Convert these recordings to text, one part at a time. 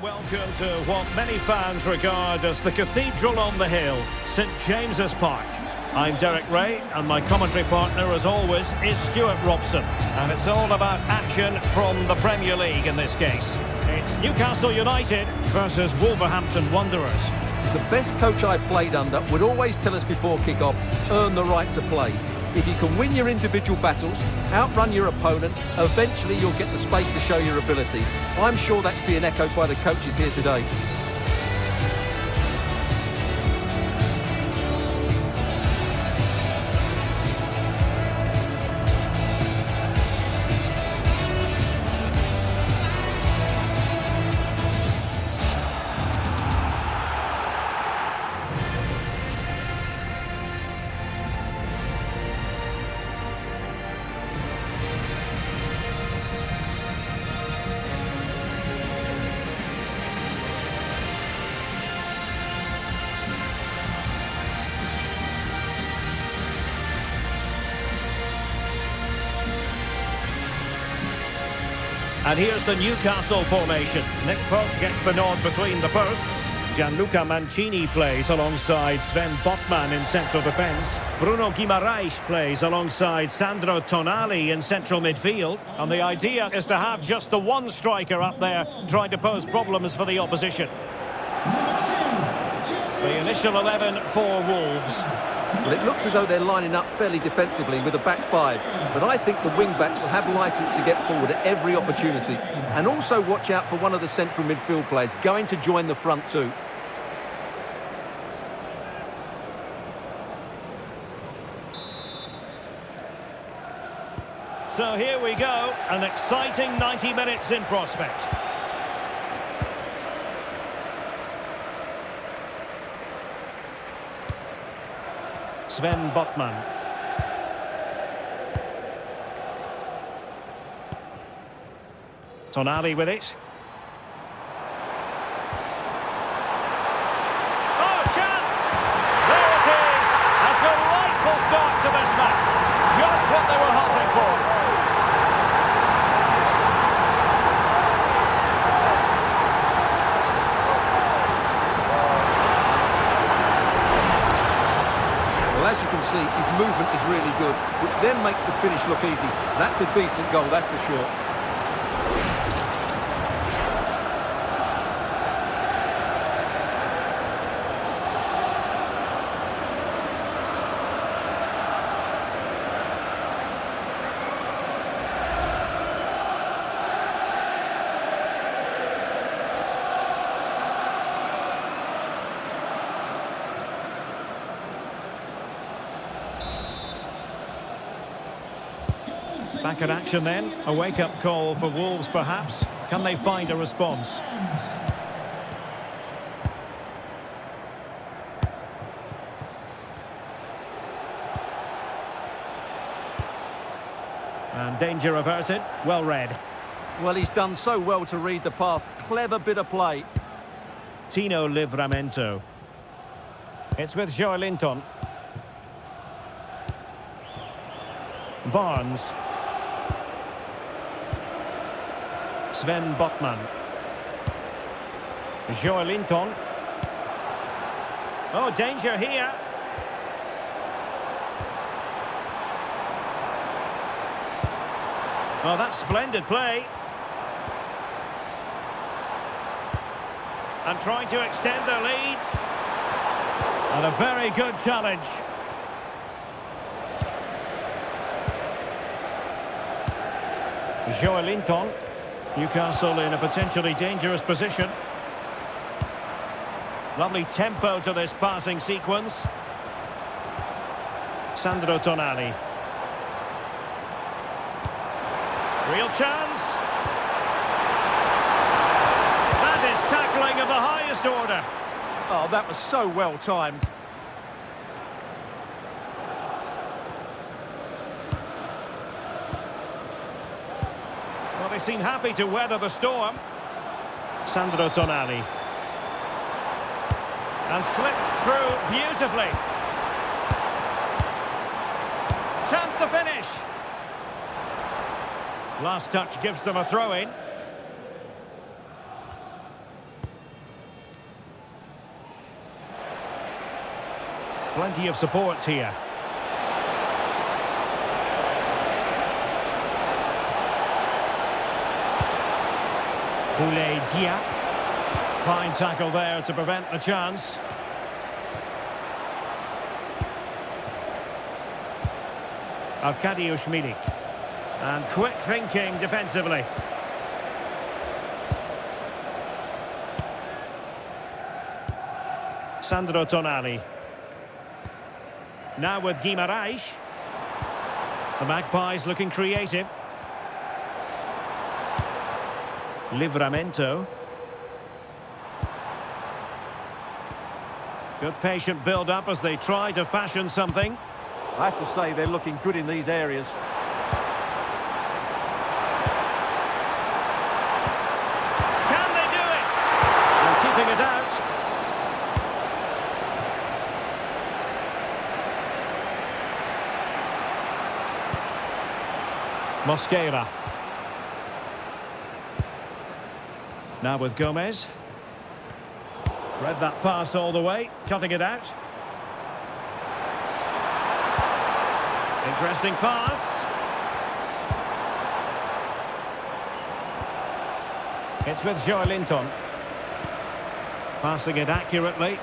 warm welcome to what many fans regard as the cathedral on the hill, St James's Park. I'm Derek Ray, and my commentary partner, as always, is Stuart Robson. And it's all about action from the Premier League in this case. It's Newcastle United versus Wolverhampton Wanderers. The best coach I played under would always tell us before kick-off, earn the right to play. If you can win your individual battles, outrun your opponent, eventually you'll get the space to show your ability. I'm sure that's being echoed by the coaches here today. And here's the Newcastle formation. Nick Pope gets the nod between the posts. Gianluca Mancini plays alongside Sven Botman in central defence. Bruno Guimaraes plays alongside Sandro Tonali in central midfield. And the idea is to have just the one striker up there trying to pose problems for the opposition. The initial 11 for Wolves. Well, it looks as though they're lining up fairly defensively with a back five, but I think the wing-backs will have licence to get forward at every opportunity. And also watch out for one of the central midfield players going to join the front two. So here we go, an exciting 90 minutes in prospect. Sven Botman. Tonali with it. Oh, chance! There it is! A delightful start to this match. Just what they were hoping for. As you can see, his movement is really good, which then makes the finish look easy. That's a decent goal, that's for sure. Back in action then, a wake-up call for Wolves perhaps. Can they find a response? And danger averted, well read. Well, he's done so well to read the pass. Clever bit of play. Tino Livramento. It's with Joelinton. Barnes. Sven Botman. Joelinton. Oh, danger here. Oh, that's splendid play. And trying to extend their lead. And a very good challenge. Joelinton. Newcastle in a potentially dangerous position. Lovely tempo to this passing sequence. Sandro Tonali. Real chance. That is tackling of the highest order. Oh, that was so well timed. Well, they seem happy to weather the storm. Sandro Tonali. And slipped through beautifully. Chance to finish. Last touch gives them a throw-in. Plenty of support here. Boulay Diop. Fine tackle there to prevent the chance. Arkadiusz Milik. And quick thinking defensively. Sandro Tonali. Now with Guimarães. The Magpies looking creative. Livramento. Good patient build-up as they try to fashion something. I have to say they're looking good in these areas. Can they do it? And keeping it out. Mosquera. Now with Gomez. Read that pass all the way, cutting it out. Interesting pass. It's with Joelinton. Passing it accurately.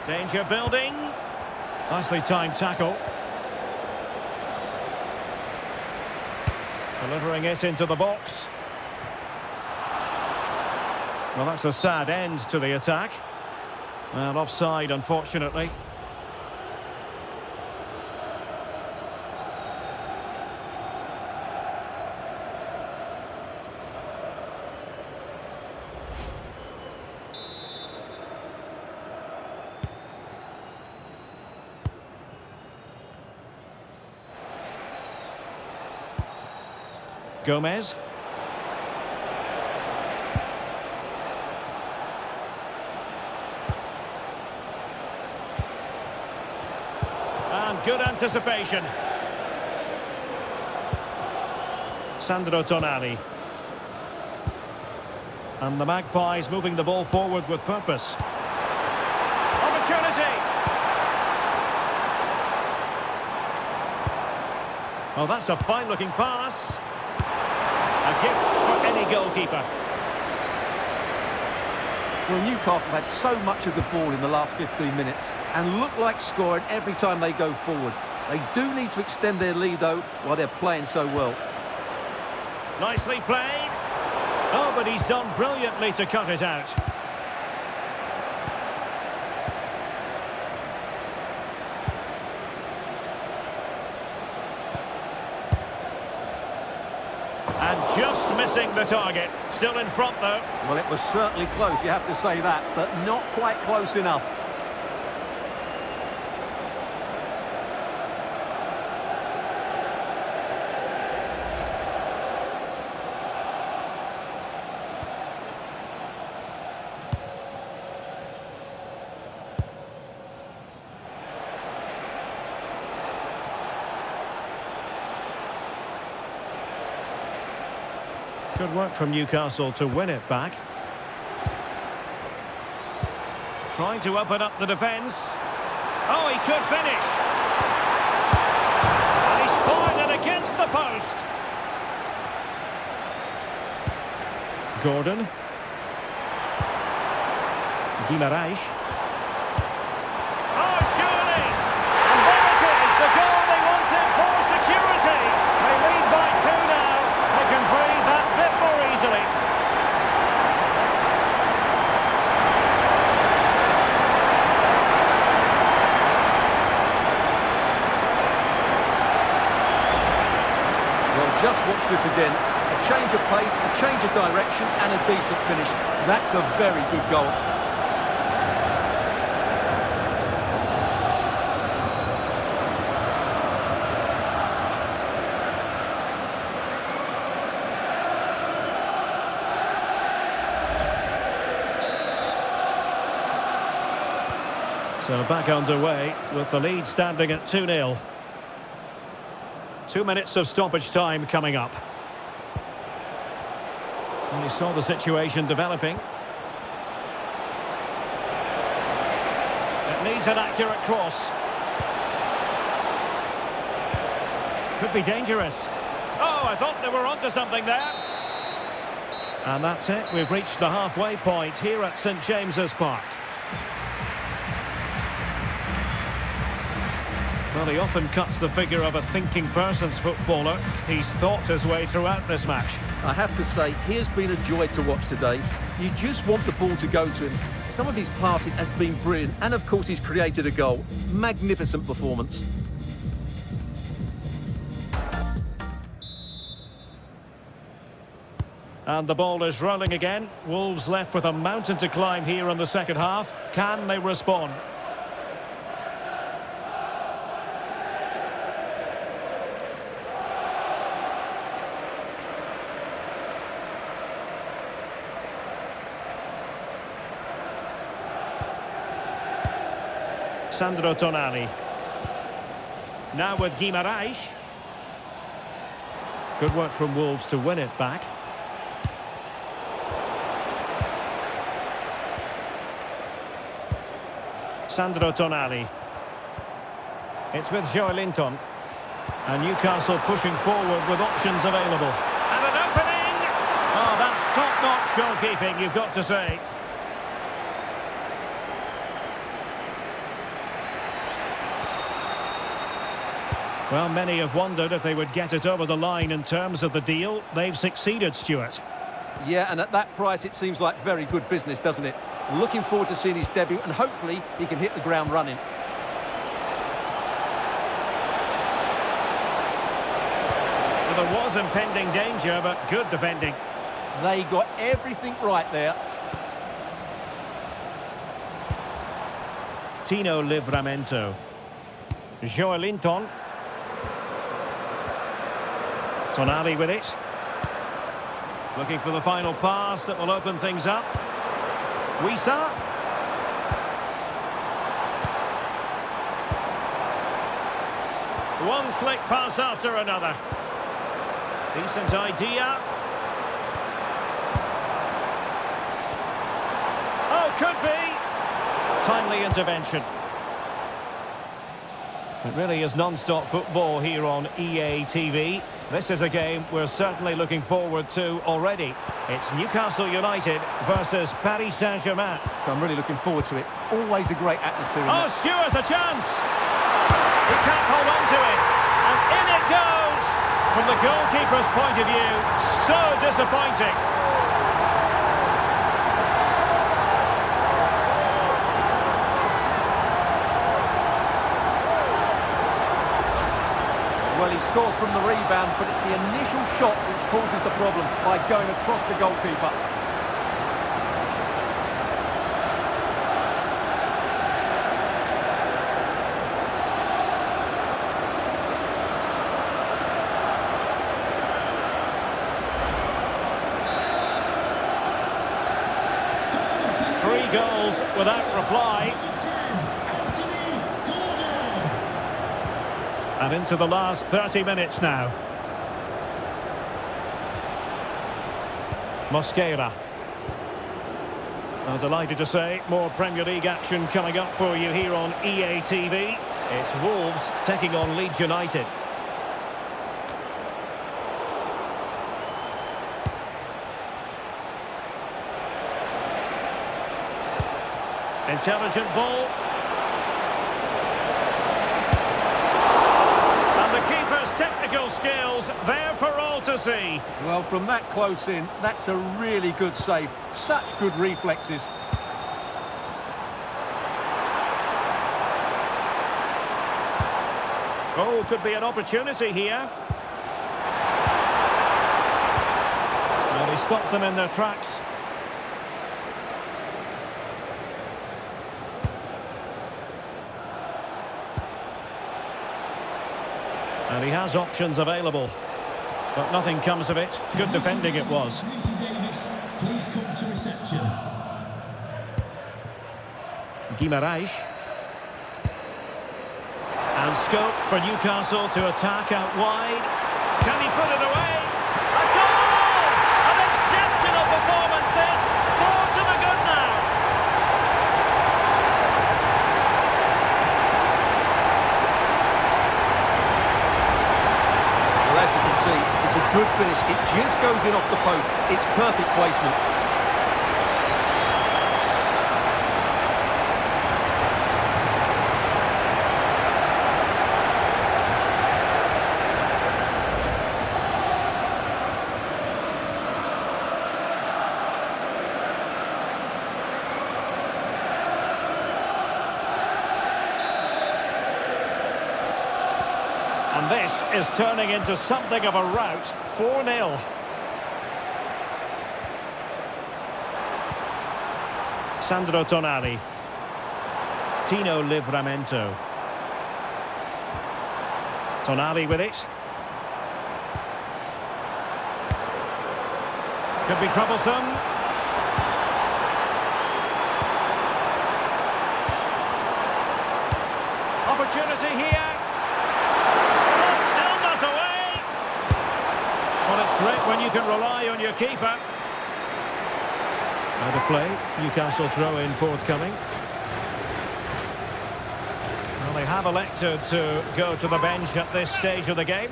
Danger building. Nicely timed tackle. Delivering it into the box. Well, that's a sad end to the attack. And offside, unfortunately. Gomez. And good anticipation. Sandro Tonali. And the Magpies moving the ball forward with purpose. Opportunity! Oh, that's a fine-looking pass. A gift for any goalkeeper. Well, Newcastle had so much of the ball in the last 15 minutes and look like scoring every time they go forward. They do need to extend their lead, though, while they're playing so well. Nicely played. Oh, but he's done brilliantly to cut it out. And just missing the target. Still in front, though. Well, it was certainly close, you have to say that, but not quite close enough. Good work from Newcastle to win it back. Trying to open up the defence. Oh, he could finish. And he's fired it against the post. Gordon. Guimarães. Oh, surely! And there it is, the goal they wanted for security. They lead by 2 now. They can breathe that bit more easily. Well, just watch this again. A change of pace, a change of direction, and a decent finish. That's a very good goal. So back underway with the lead standing at 2-0. 2 minutes of stoppage time coming up. And we saw the situation developing. It needs needs an accurate cross. Could be dangerous. Oh, I thought they were onto something there. And that's it. We've reached the halfway point here at St James's Park. Well, he often cuts the figure of a thinking person's footballer. He's thought his way throughout this match. I have to say, he has been a joy to watch today. You just want the ball to go to him. Some of his passing has been brilliant, and of course he's created a goal. Magnificent performance. And the ball is rolling again. Wolves left with a mountain to climb here in the second half. Can they respond? Sandro Tonali. Now with Guimaraes. Good work from Wolves to win it back. Sandro Tonali. It's with Joelinton. And Newcastle pushing forward with options available. And an opening! Oh, that's top-notch goalkeeping, you've got to say. Well, many have wondered if they would get it over the line in terms of the deal. They've succeeded, Stuart. Yeah, and at that price it seems like very good business, doesn't it? Looking forward to seeing his debut, and hopefully he can hit the ground running. Well, there was impending danger, but good defending. They got everything right there. Tino Livramento. Joelinton. Tonali with it. Looking for the final pass that will open things up. Wissa. One slick pass after another. Decent idea. Oh, could be. Timely intervention. It really is non-stop football here on EA TV. This is a game we're certainly looking forward to already. It's Newcastle United versus Paris Saint-Germain. I'm really looking forward to it. Always a great atmosphere. Oh, Stewart's a chance! He can't hold on to it. And in it goes! From the goalkeeper's point of view, so disappointing. Well, he scores from the rebound, but it's the initial shot which causes the problem by going across the goalkeeper. Three goals without reply. And into the last 30 minutes now. Mosquera. I'm delighted to say more Premier League action coming up for you here on EA TV. It's Wolves taking on Leeds United. Intelligent ball. Technical skills there for all to see. Well, from that close in, that's a really good save. Such good reflexes. Oh, could be an opportunity here. Well, he stopped them in their tracks. And he has options available, but nothing comes of it. Good defending it was. Please come to reception. Guimaraes. And scope for Newcastle to attack out wide. Can he put it away? A goal! An exceptional performance this. Forward to the good now. good finish. It just goes in off the post. It's perfect placement. And this is turning into something of a rout. 4-0. Sandro Tonali. Tino Livramento. Tonali with it. Could be troublesome. Opportunity here. Well, it's great when you can rely on your keeper. Out of play, Newcastle throw-in forthcoming. Well, they have elected to go to the bench at this stage of the game.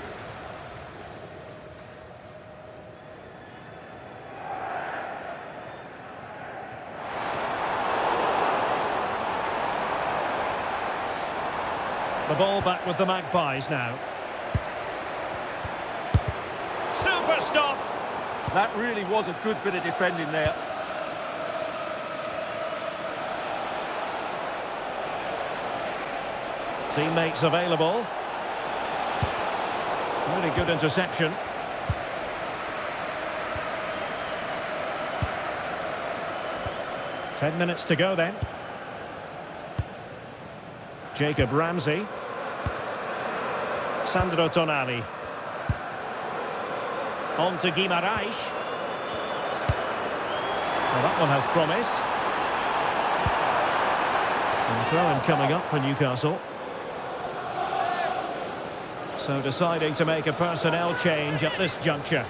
The ball back with the Magpies now. Super stop! That really was a good bit of defending there. Teammates available. Really good interception. Ten minutes to go then. Jacob Ramsey. Sandro Tonali. On to Guimaraes. Well, that one has promise. And throw-in coming up for Newcastle. So deciding to make a personnel change at this juncture.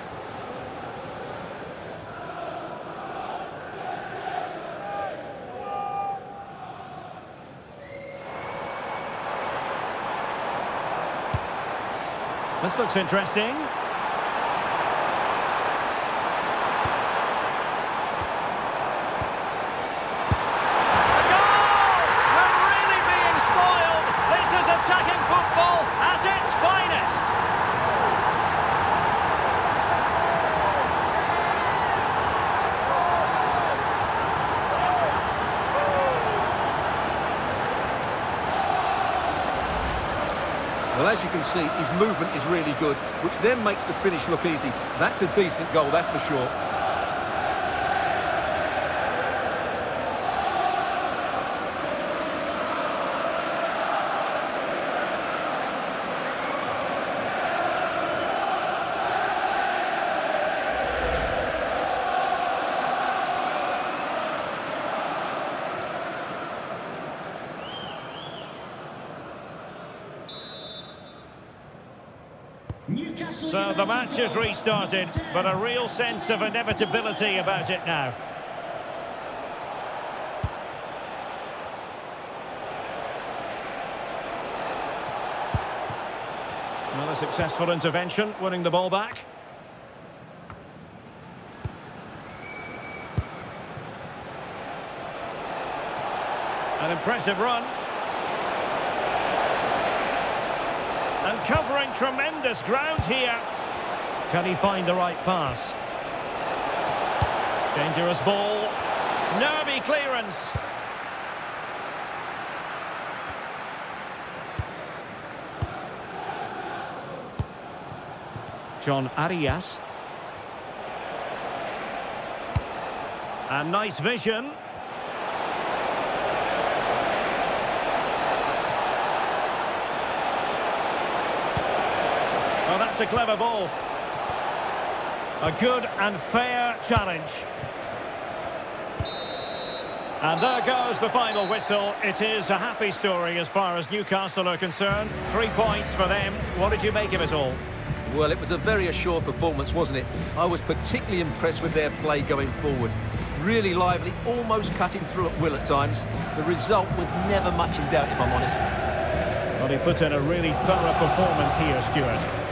This looks interesting. Attacking football at its finest. Well, as you can see, his movement is really good, which then makes the finish look easy. That's a decent goal, that's for sure. So the match is restarted, but a real sense of inevitability about it now. Well, a successful intervention, winning the ball back. An impressive run. And covering tremendous ground here. Can he find the right pass? Dangerous ball. Nervy clearance. John Arias. And nice vision. Well, that's a clever ball. A good and fair challenge. And there goes the final whistle. It is a happy story as far as Newcastle are concerned. 3 points for them. What did you make of it all? Well, it was a very assured performance, wasn't it? I was particularly impressed with their play going forward. Really lively, almost cutting through at will at times. The result was never much in doubt, if I'm honest. Well, he put in a really thorough performance here, Stuart.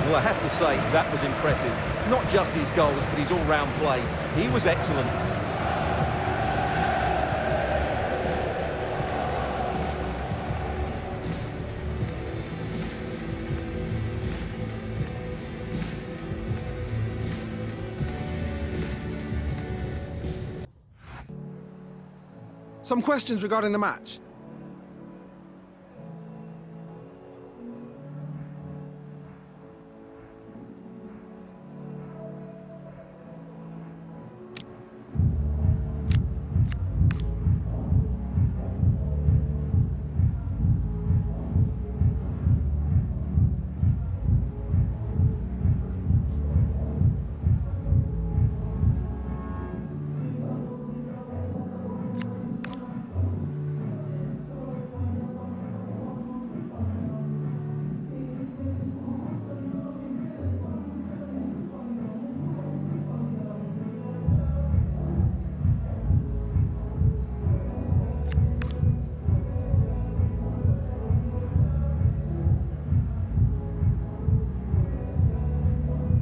Well, I have to say, that was impressive. Not just his goals, but his all-round play. He was excellent. Some questions regarding the match.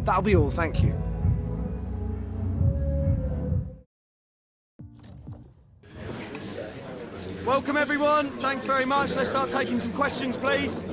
That'll be all, thank you. Welcome everyone, thanks very much. Let's start taking some questions, please.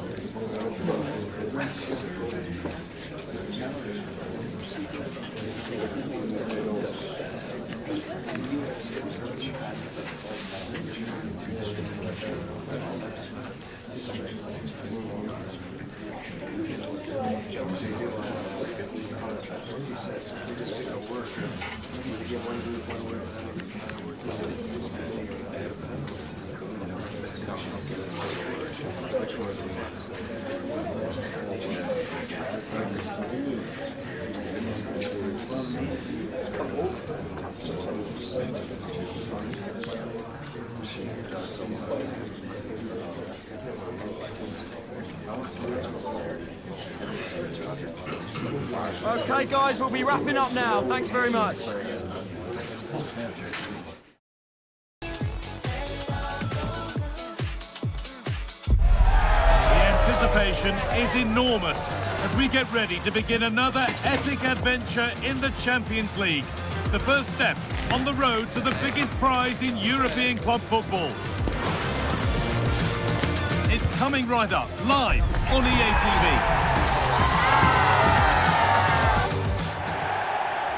Okay guys, we'll be wrapping up now. Thanks very much. Anticipation is enormous as we get ready to begin another epic adventure in the Champions League. The first step on the road to the biggest prize in European club football. It's coming right up, live on EA TV.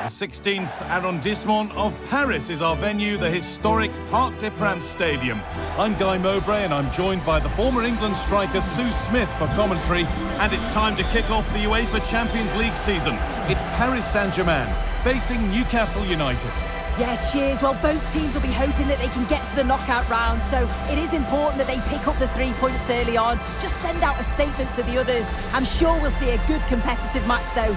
The 16th arrondissement of Paris is our venue, the historic Parc des Princes Stadium. I'm Guy Mowbray and I'm joined by the former England striker Sue Smith for commentary. And it's time to kick off the UEFA Champions League season. It's Paris Saint-Germain facing Newcastle United. Yeah, cheers. Well, both teams will be hoping that they can get to the knockout round, so it is important that they pick up the 3 points early on. Just send out a statement to the others. I'm sure we'll see a good competitive match, though.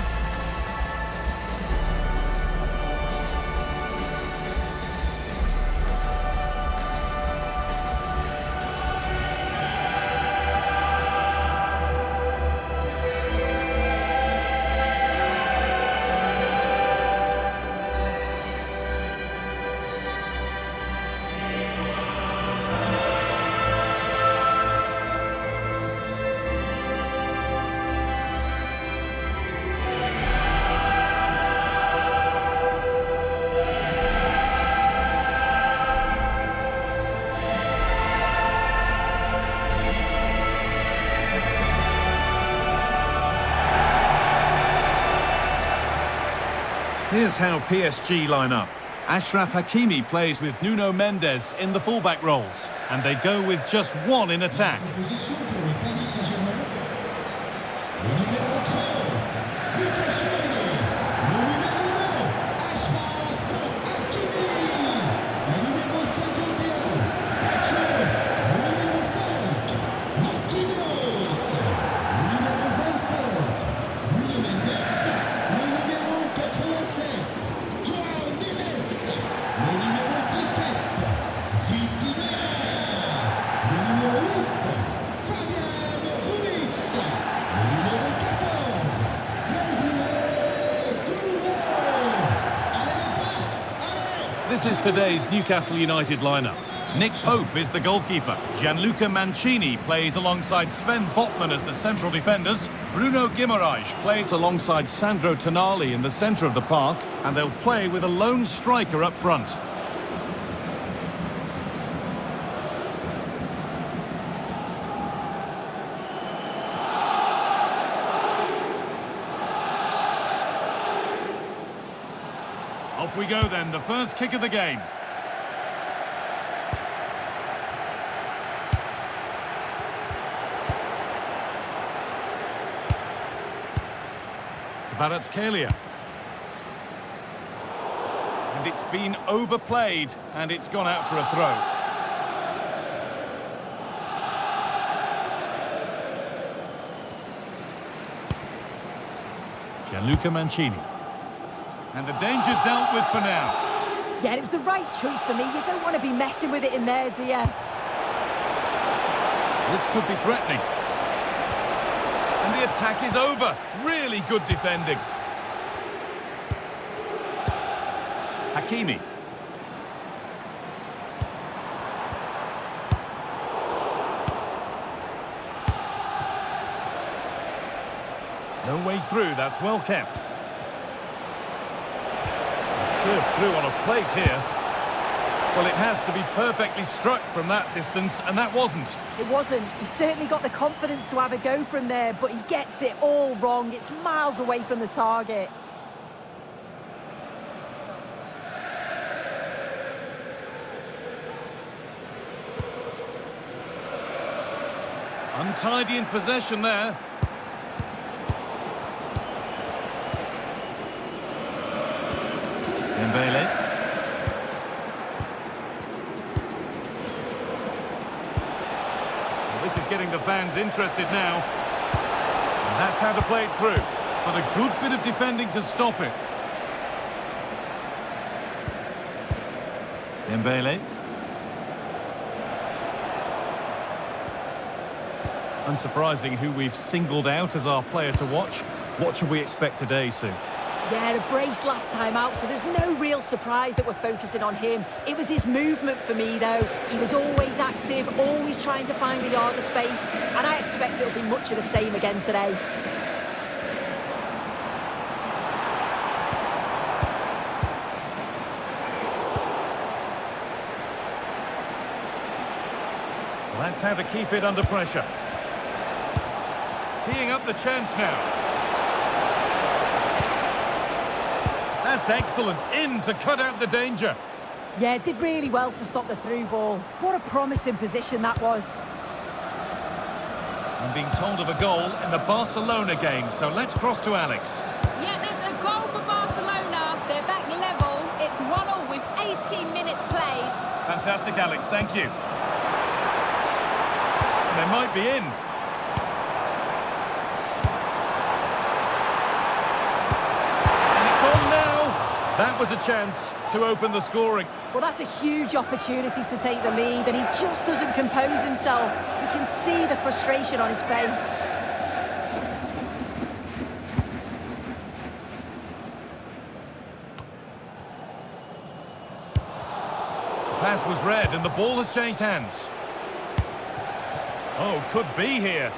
Here's how PSG line up. Achraf Hakimi plays with Nuno Mendes in the fullback roles, and they go with just one in attack. This is today's Newcastle United lineup. Nick Pope is the goalkeeper. Gianluca Mancini plays alongside Sven Botman as the central defenders. Bruno Guimaraes plays alongside Sandro Tonali in the centre of the park, and they'll play with a lone striker up front. Off we go then, the first kick of the game. Kvaratskhelia. And it's been overplayed, and it's gone out for a throw. Gianluca Mancini. And the danger dealt with for now. Yeah, it was the right choice for me. You don't want to be messing with it in there, do you? This could be threatening. And the attack is over. Really good defending. Hakimi. No way through, that's well kept. Served through on a plate here. Well, it has to be perfectly struck from that distance, and that wasn't. It wasn't. He certainly got the confidence to have a go from there, but he gets it all wrong. It's miles away from the target. Untidy in possession there. Dembele. This is getting the fans interested now. And that's how to play it through. But a good bit of defending to stop it. Dembele. Unsurprising who we've singled out as our player to watch. What should we expect today, Sue? Yeah, a brace last time out, so there's no real surprise that we're focusing on him. It was his movement for me, though. He was always active, always trying to find a yard of space, and I expect it'll be much of the same again today. Well, that's how to keep it under pressure. Teeing up the chance now. That's excellent. In to cut out the danger. Yeah, did really well to stop the through ball. What a promising position that was. I'm being told of a goal in the Barcelona game, so let's cross to Alex. Yeah, there's a goal for Barcelona. They're back level. It's 1-1 with 18 minutes played. Fantastic, Alex. Thank you. They might be in. That was a chance to open the scoring. Well, that's a huge opportunity to take the lead, and he just doesn't compose himself. You can see the frustration on his face. The pass was read, and the ball has changed hands. Oh, could be here.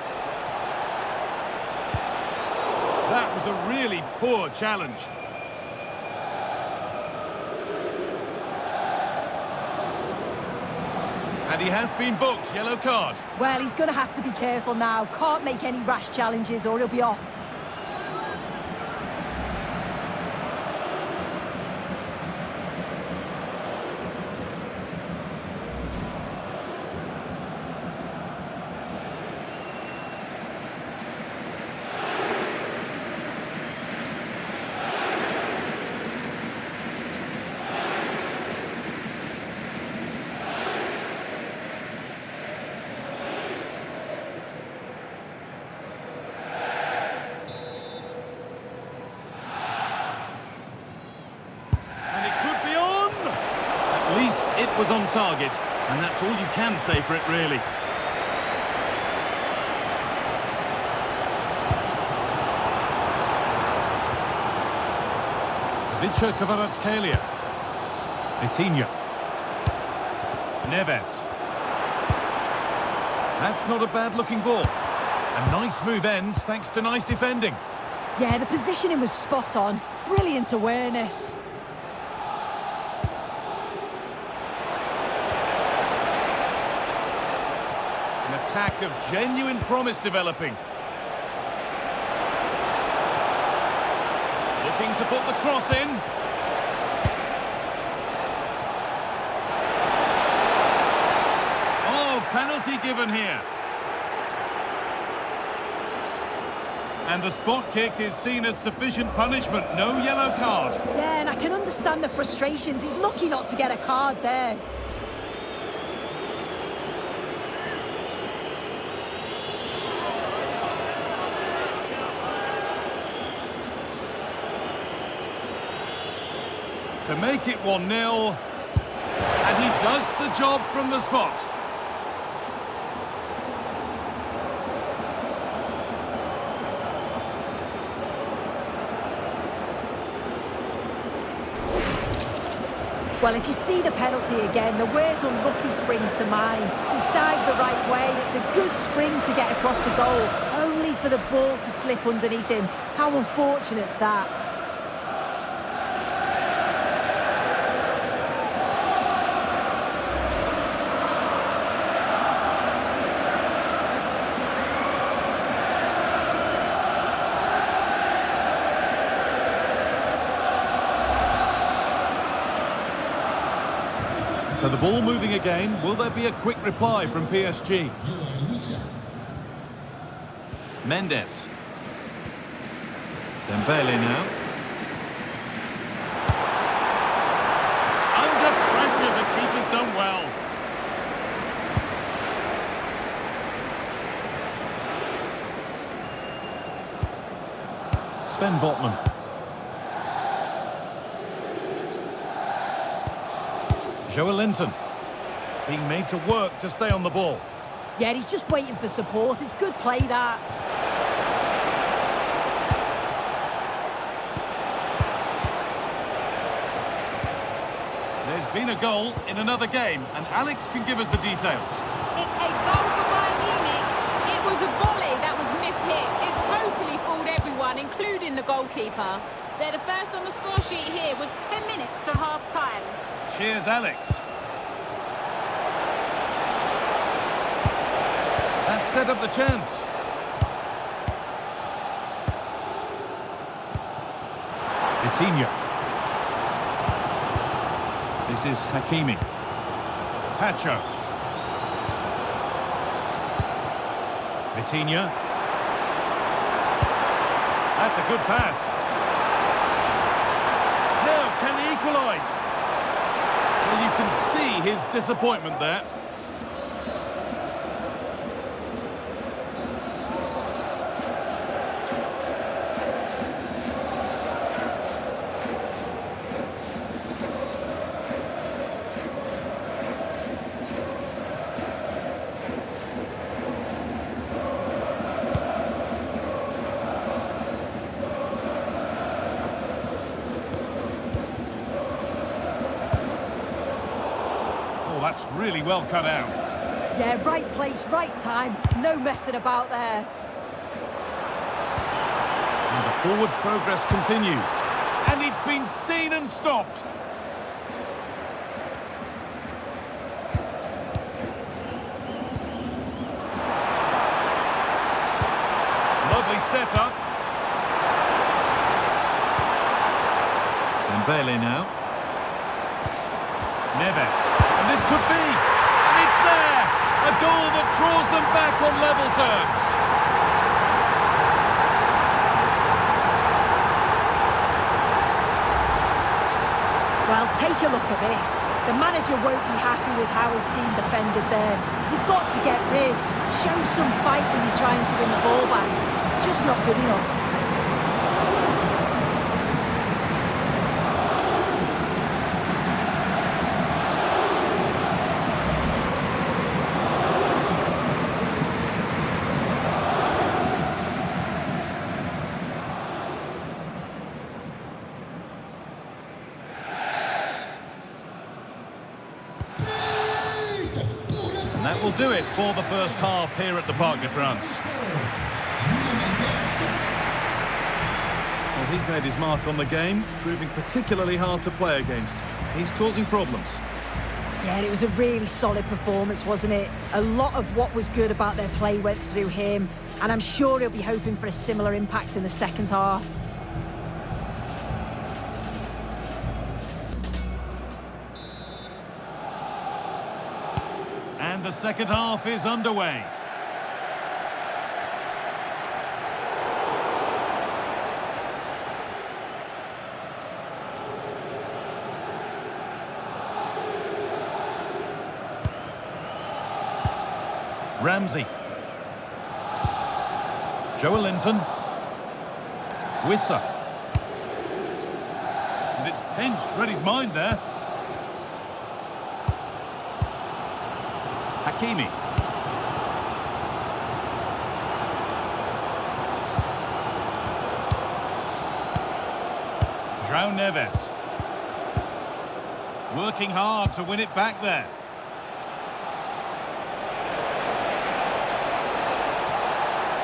That was a really poor challenge. And he has been booked, yellow card. Well, he's going to have to be careful now. Can't make any rash challenges or he'll be off. It was on target, and that's all you can say for it, really. Kvaratskhelia. Vitinha. Neves. That's not a bad-looking ball. A nice move ends thanks to nice defending. Yeah, the positioning was spot on. Brilliant awareness. An attack of genuine promise developing. Looking to put the cross in. Oh, penalty given here. And the spot kick is seen as sufficient punishment. No yellow card. Yeah, and I can understand the frustrations. He's lucky not to get a card there. To make it 1-0. And he does the job from the spot. Well, if you see the penalty again, the word unlucky springs to mind. He's dived the right way. It's a good spring to get across the goal, only for the ball to slip underneath him. How unfortunate's that? So the ball moving again. Will there be a quick reply from PSG? Mendes. Dembele now. Under pressure, the keeper's done well. Sven Botman. Joelinton being made to work to stay on the ball. Yeah, he's just waiting for support. It's good play, that. There's been a goal in another game, and Alex can give us the details. It's a goal for Bayern Munich. It was a volley that was mishit. It totally fooled everyone, including the goalkeeper. They're the first on the score sheet here with 10 minutes to half-time. Cheers, Alex. That set up the chance. Vitinha. This is Hakimi. Pacho. Vitinha. That's a good pass. Now, can he equalise? Well, you can see his disappointment there. That's really well cut out. Yeah, right place, right time. No messing about there. And the forward progress continues. And it's been seen and stopped. Lovely setup. Dembele now. Neves. And this could be, and it's there! A goal that draws them back on level terms. Well, take a look at this. The manager won't be happy with how his team defended there. You've got to get rid. Show some fight when you're trying to win the ball back. It's just not good enough. That will do it for the first half here at the Parc des Princes. Well, he's made his mark on the game, proving particularly hard to play against. He's causing problems. Yeah, it was a really solid performance, wasn't it? A lot of what was good about their play went through him, and I'm sure he'll be hoping for a similar impact in the second half. And the second half is underway. Ramsey. Joelinton. Wissa. And it's pinched. Read his mind there. Hakimi. João Neves. Working hard to win it back there.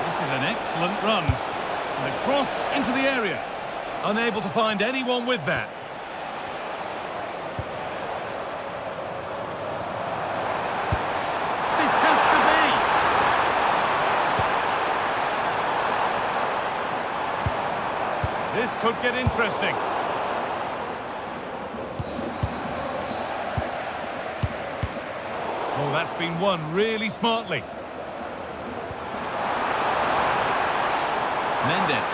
This is an excellent run. And a cross into the area. Unable to find anyone with that. This could get interesting. Oh, that's been won really smartly. Mendes.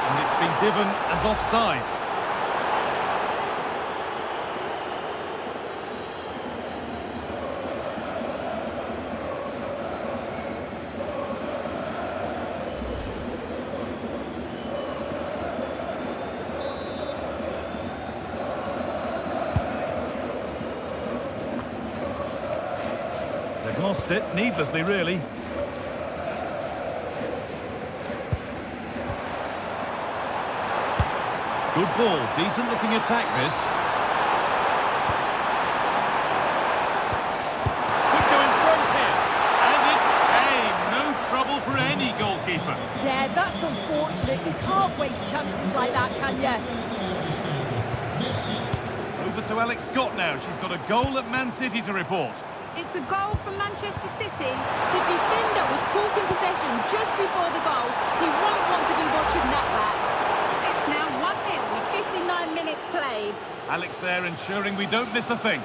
And it's been given as offside. Lost it, needlessly really. Good ball, decent looking attack this. Could go in front here, and it's tame, no trouble for any goalkeeper. Yeah, that's unfortunate. You can't waste chances like that, can you? Over to Alex Scott now, she's got a goal at Man City to report. It's a goal from Manchester City. The defender was caught in possession just before the goal. He won't want to be watching that back. It's now 1-0 with 59 minutes played. Alex there ensuring we don't miss a thing.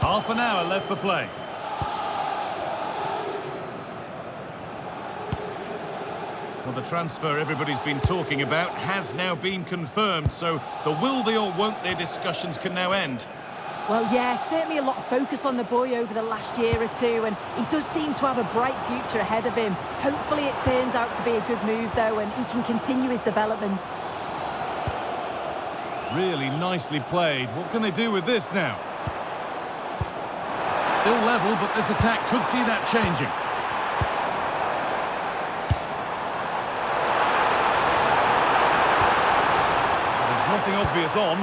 Half an hour left for play. Well, the transfer everybody's been talking about has now been confirmed, so the will they or won't they discussions can now end. Well, yeah, certainly a lot of focus on the boy over the last year or two, and he does seem to have a bright future ahead of him. Hopefully it turns out to be a good move, though, and he can continue his development. Really nicely played. What can they do with this now? Still level, but this attack could see that changing. Nothing obvious on.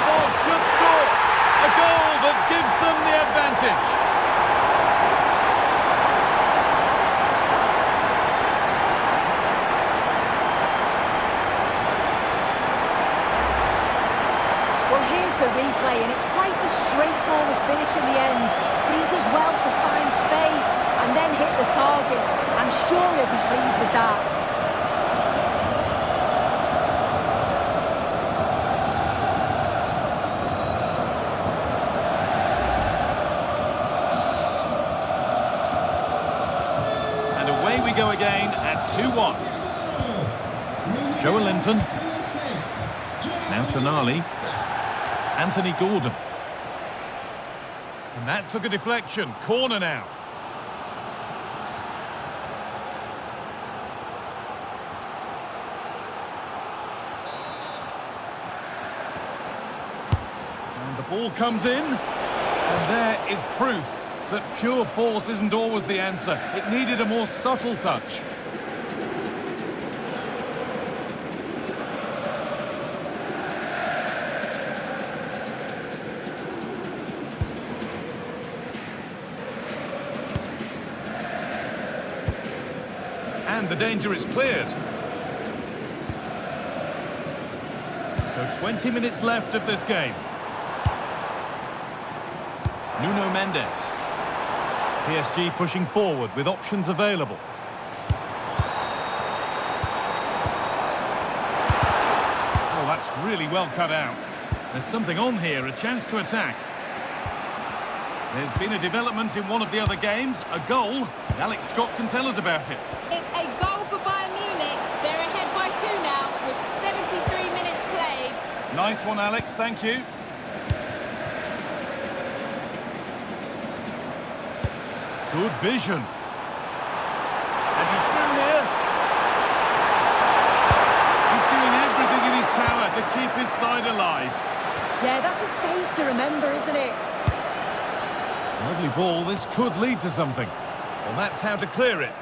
Oh, should score! A goal that gives them the advantage. Well, here's the replay, and it's quite a straightforward finish in the end. But he does well to find space and then hit the target. I'm sure he'll be pleased with that. Go again at 2-1. Joelinton. Now Tonali. Anthony Gordon. And that took a deflection. Corner now. And the ball comes in. And there is proof that pure force isn't always the answer. It needed a more subtle touch. And the danger is cleared. So 20 minutes left of this game. Nuno Mendes. PSG pushing forward with options available. Oh, that's really well cut out. There's something on here, a chance to attack. There's been a development in one of the other games, a goal. Alex Scott can tell us about it. It's a goal for Bayern Munich. They're ahead by 2 now with 73 minutes played. Nice one, Alex, thank you. Good vision. And he's through here. He's doing everything in his power to keep his side alive. Yeah, that's a save to remember, isn't it? Lovely ball, this could lead to something. Well, that's how to clear it.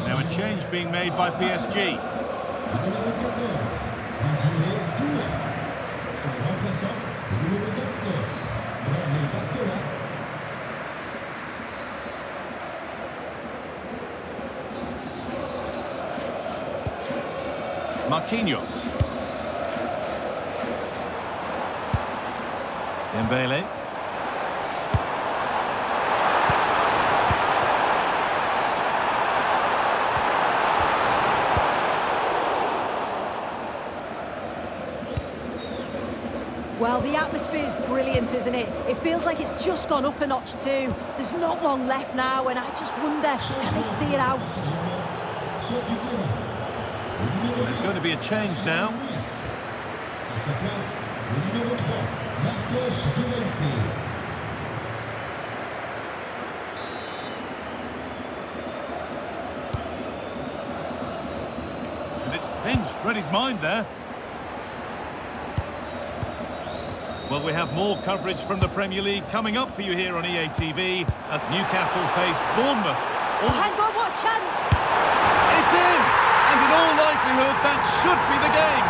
Now a change being made by PSG. Marquinhos. Dembele. Well, the atmosphere's brilliant, isn't it? It feels like it's just gone up a notch too. There's not long left now, and I just wonder, can they see it out? There's going to be a change now. And it's pinched, read his mind there. Well, we have more coverage from the Premier League coming up for you here on EA TV as Newcastle face Bournemouth. Oh, hang on, what a chance! It's in! And in all likelihood, that should be the game.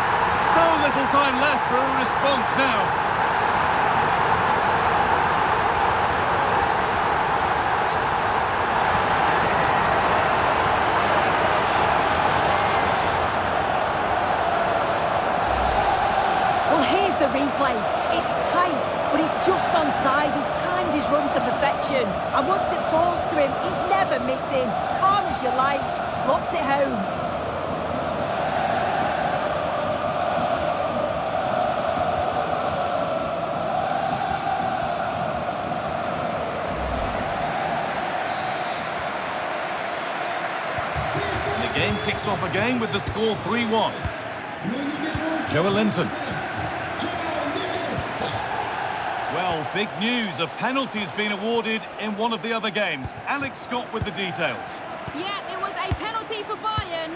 So little time left for a response now. Well, here's the replay. It's tight, but he's just onside. He's timed his run to perfection. And once it falls to him, he's never missing. Calm as you like, slots it home. The game kicks off again with the score 3-1. Joe Linton. Well, big news. A penalty has been awarded in one of the other games. Alex Scott with the details. Yeah, it was a penalty for Bayern.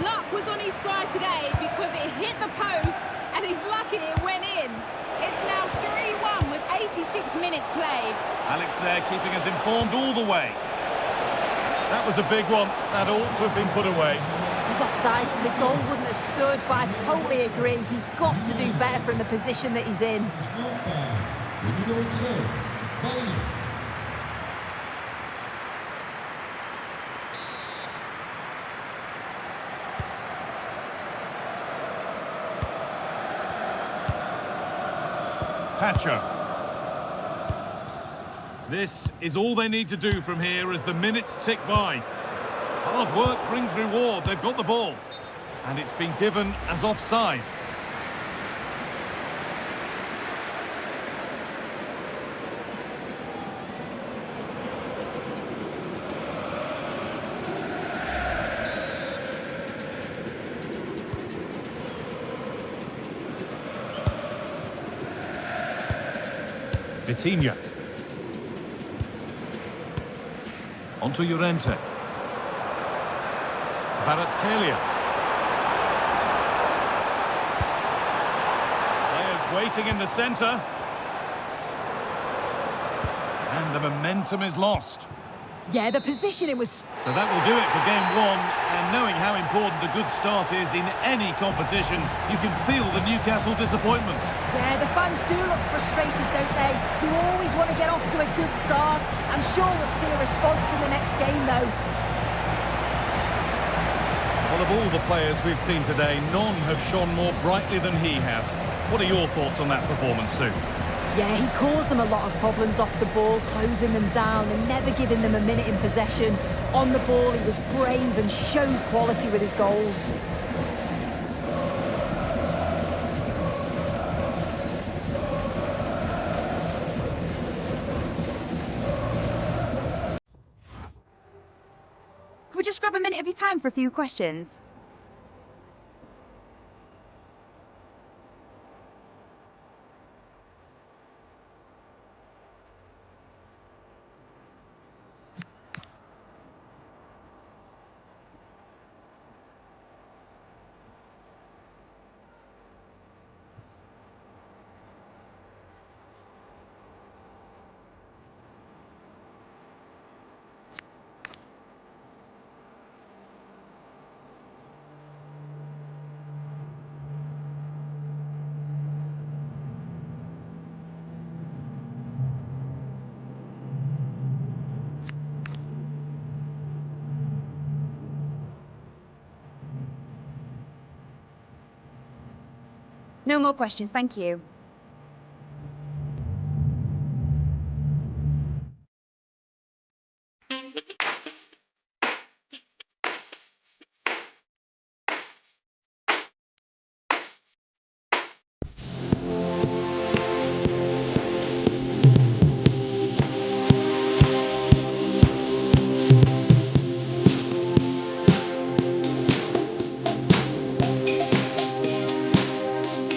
Luck was on his side today because it hit the post and he's lucky it went in. It's now 3-1 with 86 minutes played. Alex there keeping us informed all the way. That was a big one. That ought to have been put away. He's offside, so the goal wouldn't have stood, but I totally agree. He's got to do better from the position that he's in. Pacho. This is all they need to do from here as the minutes tick by. Hard work brings reward. They've got the ball. And it's been given as offside. Vitinha. Onto Llorente. Kvaratskhelia. Players waiting in the centre. And the momentum is lost. Yeah, the positioning was... So that will do it for game one. And knowing how important a good start is in any competition, you can feel the Newcastle disappointment. Yeah, the fans do look frustrated, don't they? You always want to get off to a good start. I'm sure we'll see a response in the next game, though. Well, of all the players we've seen today, none have shone more brightly than he has. What are your thoughts on that performance, Sue? Yeah, he caused them a lot of problems off the ball, closing them down and never giving them a minute in possession. On the ball, he was brave and showed quality with his goals. Could we just grab a minute of your time for a few questions? No more questions, thank you.